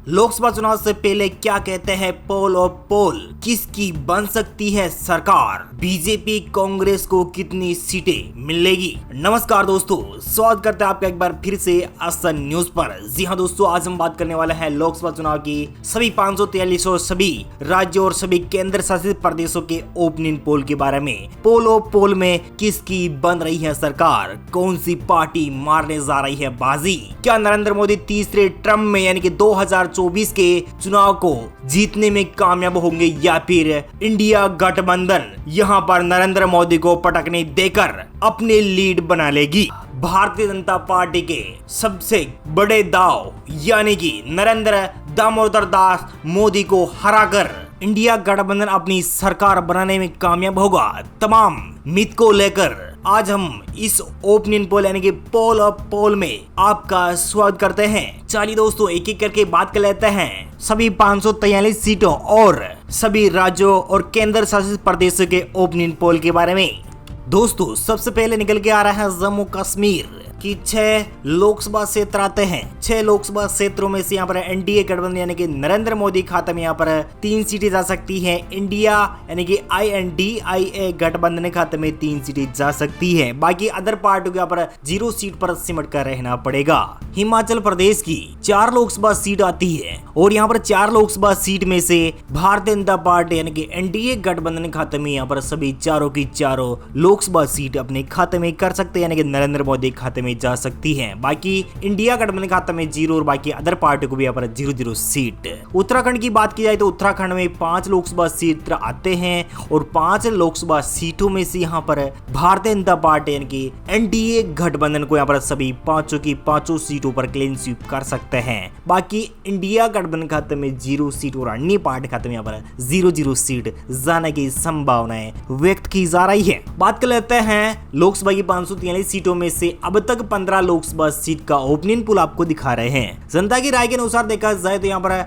लोकसभा चुनाव से पहले क्या कहते हैं पोल और पोल, किसकी बन सकती है सरकार, बीजेपी कांग्रेस को कितनी सीटें मिलेगी। नमस्कार दोस्तों, स्वागत करते हैं आपका एक बार फिर से आसन न्यूज पर। जी हाँ दोस्तों, आज हम बात करने वाले हैं लोकसभा चुनाव की सभी 543 और सभी राज्यों और सभी केंद्र शासित प्रदेशों के ओपनिंग पोल के बारे में। पोल और पोल में किसकी बन रही है सरकार, कौन सी पार्टी मारने जा रही है बाजी। क्या नरेंद्र मोदी तीसरे टर्म में यानी कि 2024 के चुनाव को जीतने में कामयाब होंगे या फिर इंडिया गठबंधन यहां पर नरेंद्र मोदी को पटकने देकर अपनी लीड बना लेगी। भारतीय जनता पार्टी के सबसे बड़े दाव यानी कि नरेंद्र दामोदर दास मोदी को हराकर इंडिया गठबंधन अपनी सरकार बनाने में कामयाब होगा। तमाम मिथ को लेकर आज हम इस ओपनिंग पोल यानी कि पोल ऑफ पोल में आपका स्वागत करते हैं। चलिए दोस्तों, एक एक करके बात कर लेते हैं सभी 543 सीटों और सभी राज्यों और केंद्र शासित प्रदेशों के ओपनिंग पोल के बारे में। दोस्तों, सबसे पहले निकल के आ रहा है जम्मू कश्मीर की 6 लोकसभा क्षेत्र आते हैं। 6 लोकसभा क्षेत्रों में से यहाँ पर एनडीए गठबंधन यानी कि नरेंद्र मोदी खाते में यहाँ पर 3 सीटें जा सकती हैं। इंडिया यानी कि INDIA गठबंधन खाते में 3 सीटें जा सकती है। बाकी अदर पार्टियों को यहाँ पर 0 सीट पर सिमट कर रहना पड़ेगा। हिमाचल प्रदेश की 4 लोकसभा सीट आती है और यहाँ पर 4 लोकसभा सीट में से भारतीय जनता पार्टी यानी कि एनडीए गठबंधन खाते में यहाँ पर सभी चारों की चारों लोकसभा सीट अपने खाते में कर सकते हैं यानी कि नरेंद्र मोदी खाते में जा सकती हैं। बाकी इंडिया गठबंधन खाते में 0 और बाकी अदर पार्टी को भी यहाँ पर 0-0 सीट। उत्तराखंड की बात की जाए तो उत्तराखंड में 5 लोकसभा सीट आते हैं और 5 लोकसभा सीटों में से यहाँ पर भारतीय जनता पार्टी यानी कि एनडीए गठबंधन को यहाँ पर सभी 5 की 5 सीटों पर क्लीन स्वीप कर सकते हैं। बाकी इंडिया गठबंधन खाते में 0 सीट और अन्य पार्टी खाते में यहाँ पर 0-0 सीट जाने की संभावनाएं व्यक्त की जा रही है। बात कर लेते हैं लोकसभा की 543 सीटों में से अब तक 15 लोकसभा सीट का ओपनिंग पोल आपको दिखा रहे हैं। जनता की राय के अनुसार देखा जाए तो यहाँ पर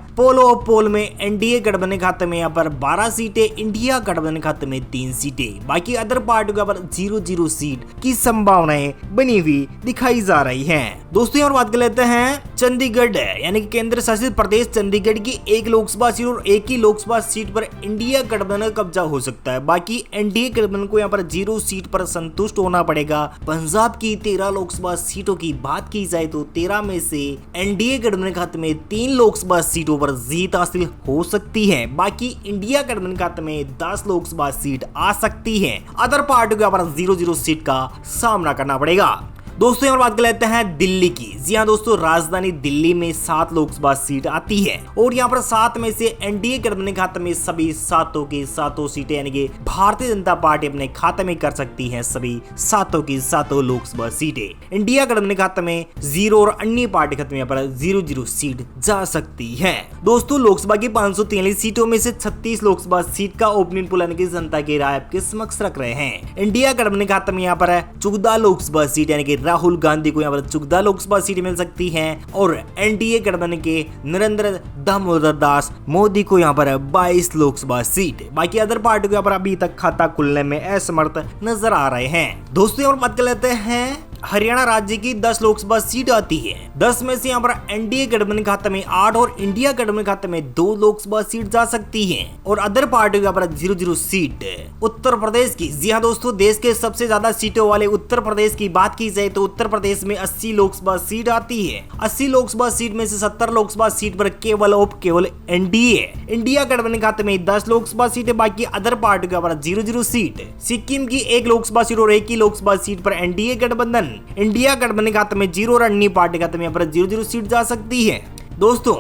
पोल में एनडीए गठबंधन खाते में यहाँ पर 12 सीटें, इंडिया गठबंधन खाते में 3 सीटें, बाकी अदर पार्टियों के पर 0-0 सीट की संभावनाएं बनी हुई दिखाई जा रही है। दोस्तों, और बात कर लेते हैं चंडीगढ़ यानी कि केंद्र शासित प्रदेश चंडीगढ़ की 1 लोकसभा सीट और 1 ही लोकसभा सीट पर इंडिया गठबंधन का कब्जा हो सकता है। बाकी एनडीए गठबंधन को यहाँ पर 0 सीट पर संतुष्ट होना पड़ेगा। पंजाब की 13 लोकसभा सीटों की बात की जाए तो 13 में से एनडीए गठबंधन खाते में 3 लोकसभा सीटों पर जीत हासिल हो सकती है। बाकी इंडिया गठबंधन खाते में 10 लोकसभा सीट आ सकती है। अदर पार्टियों को पर 0-0 सीट का सामना करना पड़ेगा। दोस्तों, और बात कर लेते हैं दिल्ली की। जी हाँ दोस्तों, राजधानी दिल्ली में 7 लोकसभा सीट आती है और यहाँ पर 7 में से एनडीए गठबंधन खाते में सभी 7 की 7 सीटें यानी कि भारतीय जनता पार्टी अपने खाते में कर सकती है सभी 7 की 7 लोकसभा सीटें। इंडिया गठबंधन खाते में 0 और अन्य पार्टी खाते में यहाँ पर 0-0 सीट जा सकती है। दोस्तों, लोकसभा की 543 सीटों में से 36 लोकसभा सीट का ओपनिंग पोल यानी कि जनता की राय आपके समक्ष रख रहे हैं। इंडिया गठबंधन खाते में यहाँ पर 14 लोकसभा सीट यानी कि राहुल गांधी को यहाँ पर 14 लोकसभा सीट मिल सकती है और एनडीए गठबंधन के नरेंद्र दामोदर दास मोदी को यहाँ पर 22 लोकसभा सीट। बाकी अदर पार्टी को यहाँ पर अभी तक खाता खुलने में असमर्थ नजर आ रहे हैं। दोस्तों, और बात कर लेते हैं हरियाणा राज्य की 10 लोकसभा सीट आती है। 10 में से यहाँ पर एनडीए गठबंधन खाते में 8 और इंडिया गठबंधन खाते में 2 लोकसभा सीट जा सकती है और अदर पार्टी यहाँ पर 0-0 सीट। उत्तर प्रदेश की, जी हाँ दोस्तों, देश के सबसे ज्यादा सीटों वाले उत्तर प्रदेश की बात की जाए तो उत्तर प्रदेश में 80 लोकसभा सीट आती है। 80 लोकसभा सीट में से 70 लोकसभा सीट पर केवल एनडीए। इंडिया गठबंधन खाते में 10 लोकसभा सीटें, बाकी अदर पार्टी यहाँ पर 0-0 सीट। सिक्किम की 1 लोकसभा सीट और 1 ही लोकसभा सीट पर एनडीए गठबंधन। इंडिया गठबंधन खाते में 0 और अन्य पार्टी खाते में यहाँ पर 0-0 सीट जा सकती है। दोस्तों,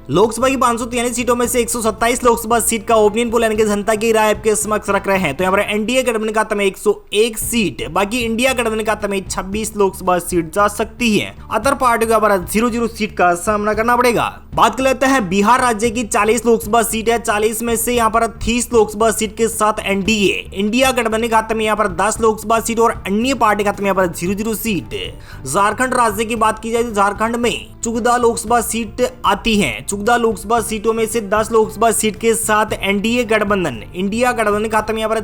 लोकसभा की 543 सीटों में से 127 लोकसभा सीट का ओपनिंग पोल यानी कि जनता की राय आपके समक्ष रख रहे हैं। तो यहाँ पर एनडीए गठबंधन खाते में 101 सीट, बाकी इंडिया गठबंधन खाते में 26 लोकसभा सीट जा सकती है। अदर पार्टी को 0-0 सीट का सामना करना पड़ेगा। बात कर लेते हैं बिहार राज्य की 40 लोकसभा सीट है। 40 में से यहाँ पर 30 लोकसभा सीट के साथ एनडीए। इंडिया गठबंधन खाते में यहाँ पर 10 लोकसभा सीट और अन्य पार्टी खाते में यहाँ पर 0-0 सीट। झारखंड राज्य की बात की जाए तो झारखंड में 14 लोकसभा सीट आती है। 14 लोकसभा सीटों में से 10 लोकसभा सीट के साथ एनडीए गठबंधन इंडिया गठबंधन खाते में यहाँ पर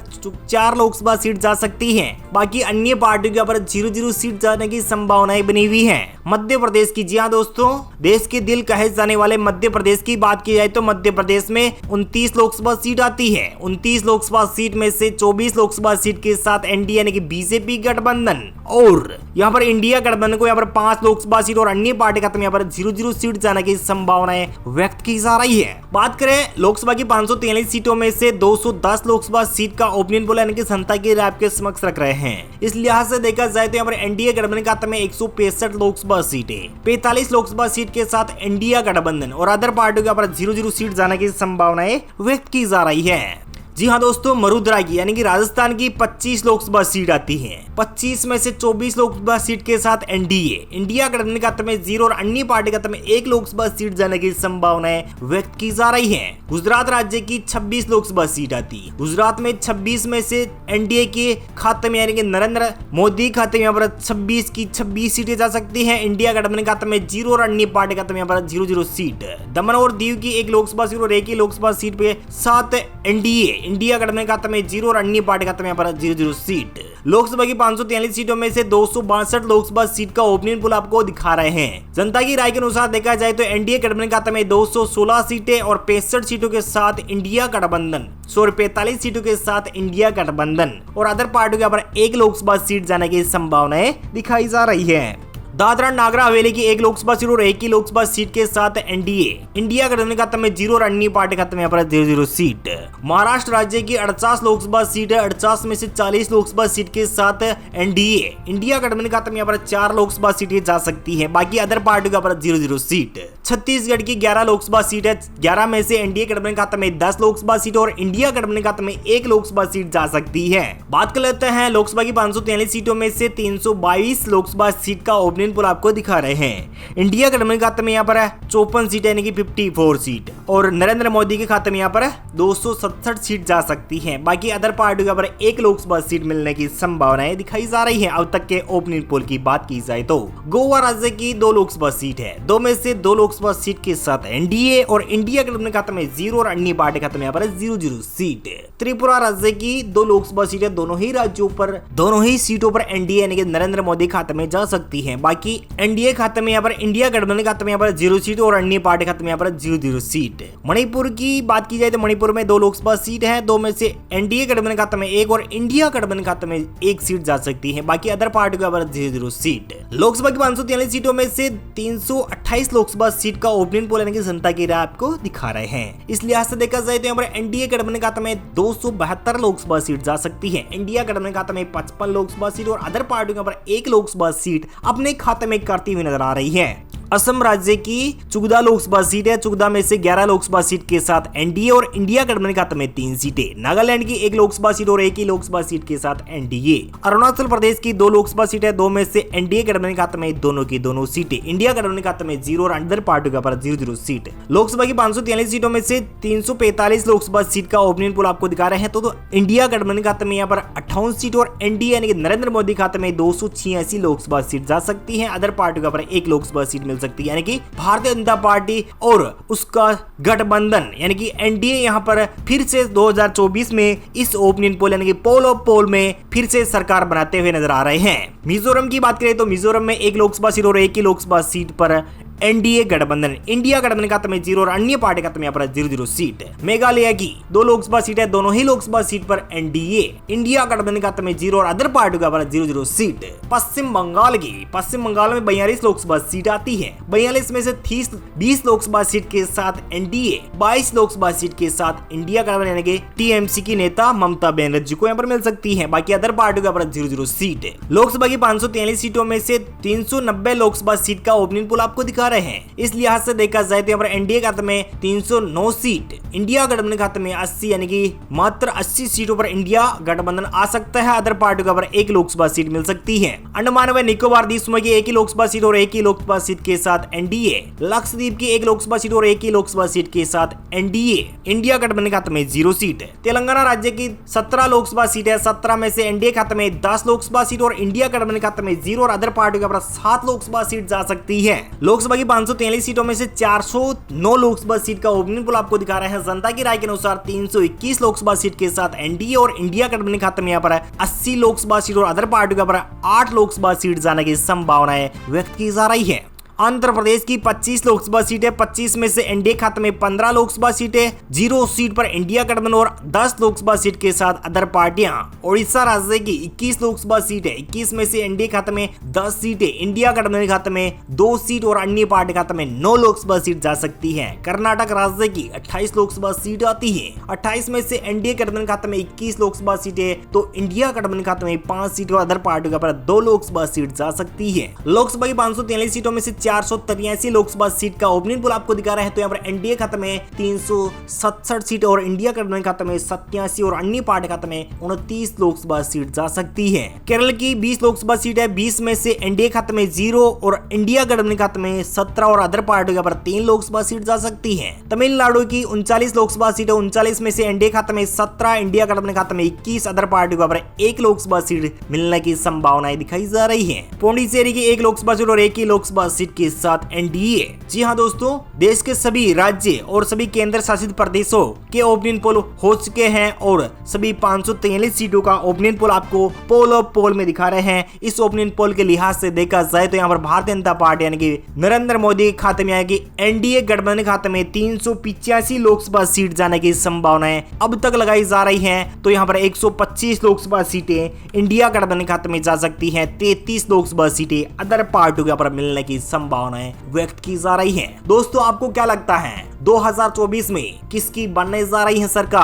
4 लोकसभा सीट जा सकती है। बाकी अन्य पार्टियों के यहाँ पर 0-0 सीट जाने की संभावनाएं बनी हुई है। मध्य प्रदेश की, जी हाँ दोस्तों, देश के दिल कहे जाने वाले मध्य प्रदेश की बात की जाए तो मध्य प्रदेश में 29 लोकसभा सीट आती है। 29 लोकसभा सीट में से 24 लोकसभा सीट के साथ एनडीए यानी कि बीजेपी गठबंधन, और यहाँ पर इंडिया गठबंधन को यहाँ पर 5 लोकसभा सीट और अन्य पार्टी का यहाँ पर 0-0 सीट जाने की संभावनाएं व्यक्त की जा रही है। बात करें लोकसभा की 543 सीटों में से 210 लोकसभा सीट का ओपिनियन पोल यानी कि जनता की राय आपके समक्ष रख रहे हैं। इस लिहाज से देखा जाए तो यहाँ पर एनडीए गठबंधन खाते में 165 लोकसभा सीटें, 45 लोकसभा सीट के साथ इंडिया गठबंधन और अदर पार्टियों के यहाँ पर 0-0 सीट जाने की संभावनाएं व्यक्त की जा रही है। जी हाँ दोस्तों, मरुद्रा की यानी कि राजस्थान की 25 लोकसभा सीट आती है। 25 में से 24 लोकसभा सीट के साथ एनडीए इंडिया गठबंधन खाते में 0 और अन्य पार्टी खाते में 1 लोकसभा सीट जाने की संभावनाएं व्यक्त की जा रही है। गुजरात राज्य की 26 लोकसभा सीट आती है। गुजरात में 26 में से एनडीए के खाते में यानी कि नरेंद्र मोदी खाते में यहाँ पर 26 की 26 सीटें जा सकती है। इंडिया गठबंधन खाते में 0 और अन्य पार्टी खाते में यहाँ पर 0-0 सीट। दमन और दीव की 1 लोकसभा सीट और 1 ही लोकसभा सीट पे साथ एनडीए इंडिया गठबंधन खाते में 0 और अन्य पार्टी खाते में यहाँ पर 0-0 सीट। लोकसभा की 543 सीटों में से 262 लोकसभा सीट का ओपिनियन पोल आपको दिखा रहे हैं। जनता की राय के अनुसार देखा जाए तो एनडीए गठबंधन खाते में 216 सीटें और 65 सीटों के साथ इंडिया गठबंधन 45 सीटों के साथ इंडिया गठबंधन और अदर पार्टियों के यहाँ पर 1 लोकसभा सीट जाने की संभावनाएं दिखाई जा रही है। दादरा नागर हवेली की 1 लोकसभा सीट और 1 ही लोकसभा सीट के साथ एनडीए इंडिया गठबंधन खाते में 0 और अन्य पार्टी खाते में यहाँ पर 0-0 सीट। महाराष्ट्र राज्य की 48 लोकसभा सीट है। 48 में से 40 लोकसभा सीट के साथ एनडीए इंडिया गठबंधन खाते में यहाँ पर 4 लोकसभा सीटें जा सकती है। बाकी अदर पार्टी का पर 0-0 सीट। छत्तीसगढ़ की 11 लोकसभा सीट है। 11 में से एनडीए गठबंधन खाते में 10 लोकसभा सीट और इंडिया गठबंधन खाते में 1 लोकसभा सीट जा सकती है। बात कर लेते हैं लोकसभा की 543 सीटों में से 322 लोकसभा सीट का ओपिनियन पोल आपको दिखा रहे हैं। इंडिया गठबंधन खाते में यहाँ पर 54 सीट यानी कि 54 सीट और नरेंद्र मोदी के खाते में यहाँ पर 267 सीट जा सकती है। बाकी अदर पार्टियों पर 1 लोकसभा सीट मिलने की संभावनाएं दिखाई जा रही है। अब तक के ओपिनियन पोल की बात की जाए तो गोवा राज्य की 2 लोकसभा सीट है। 2 में से 2 लोकसभा सीट के साथ एनडीए और इंडिया गठबंधन खाते में 0 और अन्य पार्टी खाते में यहाँ पर 0-0 सीट। त्रिपुरा राज्य की 2 लोकसभा सीटें दोनों ही राज्यों पर दोनों ही सीटों पर एनडीए यानी कि नरेंद्र मोदी खाते में जा सकती है। बाकी एनडीए खाते में यहाँ पर इंडिया गठबंधन खाते में यहाँ पर 0 सीट और अन्य पार्टी खाते में यहाँ पर 0-0 सीट। मणिपुर की बात की जाए तो मणिपुर में 2 लोकसभा सीट है। 2 में से एनडीए गठबंधन खाते में 1 और इंडिया गठबंधन खाते में 1 सीट जा सकती है। बाकी अदर पार्टी का 0-0 सीट। लोकसभा की 543 सीटों में से 328 लोकसभा सीट का ओपिनियन पोल यानी कि जनता की राय आपको दिखा रहे हैं। इस लिहाज से देखा जाए तो यहाँ पर एनडीए गठबंधन खाते में 272 लोकसभा सीट जा सकती है। इंडिया गठबंधन खाते में 55 लोकसभा सीट और अदर पार्टियों पर 1 लोकसभा सीट अपने खाते में करती हुई नजर आ रही है। असम राज्य की 14 लोकसभा सीट है। 14 में से 11 लोकसभा सीट के साथ एनडीए और इंडिया गठबंधन खाते में 3 सीटें। नागालैंड की 1 लोकसभा सीट और 1 ही लोकसभा सीट के साथ एनडीए। अरुणाचल प्रदेश की 2 लोकसभा सीट है। 2 में से एनडीए गठबंधन खाते में दोनों की दोनों सीटें। इंडिया गठबंधन खाते में 0 और अदर पार्टियों पर 0-0 सीट। लोकसभा की 543 सीटों में से 345 लोकसभा सीट का ओपिनियन पोल आपको दिखा रहे हैं तो इंडिया गठबंधन खाते में यहाँ पर 58 सीट और एनडीए यानी कि नरेंद्र मोदी खाते में 286 लोकसभा सीट जा सकती है। अदर पार्टियों पर 1 लोकसभा सीट मिल सकती है यानी कि भारतीय जनता पार्टी और उसका गठबंधन यानी कि एनडीए यहां पर फिर से 2024 में इस ओपिनियन पोल यानी कि पोल ऑफ पोल में फिर से सरकार बनाते हुए नजर आ रहे हैं। मिजोरम की बात करें तो मिजोरम में 1 लोकसभा सीट और 1 ही लोकसभा सीट पर एनडीए गठबंधन इंडिया गठबंधन खाते में 0 और अन्य पार्टी खाते में यहाँ पर 0-0 सीट। मेघालय की 2 लोकसभा सीट है। दोनों ही लोकसभा सीट पर एनडीए इंडिया गठबंधन खाते में 0 और अदर पार्टी का 0-0 सीट। पश्चिम बंगाल में 42 लोकसभा सीट आती है। 42 में से 20 लोकसभा सीट के साथ एनडीए, 22 लोकसभा सीट के साथ इंडिया गठबंधन यानी कि टीएमसी की नेता ममता बनर्जी को यहाँ पर मिल सकती है। बाकी अदर पार्टी का 0-0 सीट। लोकसभा की 543 सीटों में से 390 लोकसभा सीट का ओपिनियन पोल आपको दिखा रहे हैं। इस लिहाज से देखा जाए तो यहाँ पर एनडीए खाते में 309 सीट इंडिया गठबंधन खाते में 80 यानी कि मात्र 80 सीटों पर इंडिया गठबंधन आ सकता है। अदर पार्टियों पर एक लोकसभा सीट मिल सकती है। अंडमान व निकोबार द्वीप समूह की एक ही लोकसभा सीट और एक ही लोकसभा सीट के साथ एनडीए, लक्षद्वीप की एक लोकसभा सीट और एक ही लोकसभा सीट के साथ एनडीए, इंडिया गठबंधन खाते में 0 सीट। तेलंगाना राज्य की 17 लोकसभा सीट है, 17 में से एनडीए खाते में 10 लोकसभा सीट और इंडिया गठबंधन खाते में 0 और अदर पार्टियों पर 7 लोकसभा सीट जा सकती है। लोकसभा की 543 सीटों में से 409 लोकसभा सीट का ओपनिंग पोल आपको दिखा रहे हैं। जनता की राय के अनुसार 321 लोकसभा सीट के साथ एनडीए और इंडिया गठबंधन खाते में यहाँ पर 80 लोकसभा सीट और अदर पार्टियों पर 8 लोकसभा सीट जाने की संभावनाएं व्यक्त की जा रही है। आंध्र प्रदेश की 25 लोकसभा सीटें, 25 में से एनडीए खाते में 15 लोकसभा सीटें, 0 सीट पर इंडिया गठबंधन और 10 लोकसभा सीट के साथ अदर पार्टियां। ओडिशा राज्य की 21 लोकसभा सीटें, 21 में से एनडीए खाते में 10 सीटें, इंडिया गठबंधन खाते में 2 सीट और अन्य पार्टी खाते में 9 लोकसभा सीट जा सकती है। कर्नाटक राज्य की 28 लोकसभा सीट आती है, 28 में से एनडीए गठबंधन खाते में 21 लोकसभा सीटें तो इंडिया गठबंधन खाते में 5 सीट और अदर पार्टियों पर 2 लोकसभा सीट जा सकती है। लोकसभा की 543 सीटों में से 483 लोकसभा सीट का ओपनिंग पोल आपको दिखा रहा है। तो यहाँ पर एनडीए खाते में 367 सीट और इंडिया गठबंधन खाते में 87 और अन्य पार्टी खाते में 29 लोकसभा सीट जा सकती है। केरल की 20 लोकसभा सीट है, 20 में से एनडीए खाते में 0 और इंडिया गठबंधन खाते में 17 और अदर पार्टियों पर 3 लोकसभा सीट जा सकती है। तमिलनाडु की 39 लोकसभा सीट है, 39 में से एनडीए खाते में 17, इंडिया गठबंधन खाते में 21, अदर पार्टियों पर 1 लोकसभा सीट मिलने की संभावनाएं दिखाई जा रही है। पौंडीचेरी की 1 लोकसभा सीट और 1 ही लोकसभा सीट के साथ एनडीए। जी हां दोस्तों, देश के सभी राज्य और सभी केंद्र शासित प्रदेशों के ओपनिंग पोल हो चुके हैं और सभी 543 सीटों का ओपनिंग पोल आपको पोल ऑफ पोल में दिखा रहे हैं। इस ओपनिंग पोल के लिहाज से देखा जाए तो यहाँ पर भारतीय जनता पार्टी यानी कि नरेंद्र मोदी के खाते में आएगी, एनडीए गठबंधन खाते में 385 लोकसभा सीट जाने की संभावनाएं अब तक लगाई जा रही हैं। तो यहाँ पर 125 लोकसभा सीटें इंडिया गठबंधन खाते में जा सकती हैं, 33 लोकसभा सीटें अदर पार्टियों पर मिलने की संभावनाएं व्यक्त की जा रही है। दोस्तों, आपको क्या लगता है 2024 में किसकी बनने जा रही है सरकार?